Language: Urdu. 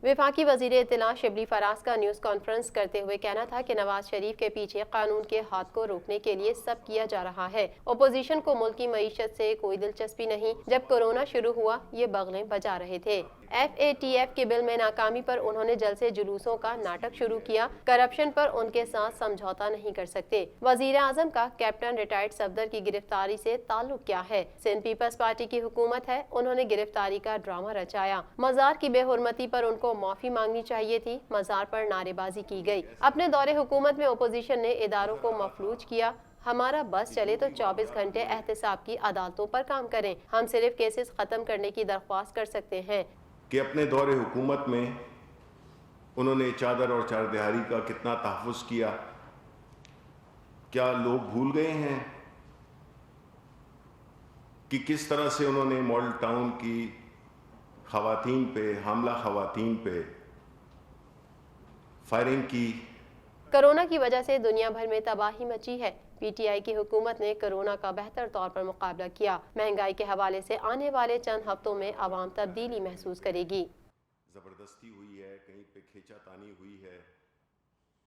وفاقی وزیر اطلاع شبلی فراز کا نیوز کانفرنس کرتے ہوئے کہنا تھا کہ نواز شریف کے پیچھے قانون کے ہاتھ کو روکنے کے لیے سب کیا جا رہا ہے۔ اپوزیشن کو ملک کی معیشت سے کوئی دلچسپی نہیں۔ جب کورونا شروع ہوا یہ بغلیں بجا رہے تھے۔ FATF کے بل میں ناکامی پر انہوں نے جلسے جلوسوں کا ناٹک شروع کیا۔ کرپشن پر ان کے ساتھ سمجھوتا نہیں کر سکتے۔ وزیر اعظم کا کیپٹن ریٹائرڈ صفدر کی گرفتاری سے تعلق کیا ہے؟ سندھ پیپلز پارٹی کی حکومت ہے، انہوں نے گرفتاری کا ڈرامہ رچایا۔ مزار کی بے حرمتی پر ان کو معافی مانگنی چاہیے تھی۔ مزار پر نعرے بازی کی گئی۔ اپنے دور حکومت میں اپوزیشن نے اداروں کو مفلوج کیا۔ ہمارا بس چلے تو 24 گھنٹے احتساب کی عدالتوں پر کام کریں۔ ہم صرف کیسز ختم کرنے کی درخواست کر سکتے ہیں۔ کہ اپنے دور حکومت میں انہوں نے چادر اور چار دیہاری کا کتنا تحفظ کیا، کیا لوگ بھول گئے ہیں کہ کس طرح سے انہوں نے ماڈل ٹاؤن کی خواتین پہ، حاملہ خواتین پہ فائرنگ کی۔ کرونا کی وجہ سے دنیا بھر میں تباہی مچی ہے۔ PTI کی حکومت نے کرونا کا بہتر طور پر مقابلہ کیا۔ مہنگائی کے حوالے سے آنے والے چند ہفتوں میں عوام تبدیلی محسوس کرے گی۔ زبردستی ہوئی ہے، کہیں پہ کھینچا تانی ہوئی ہے۔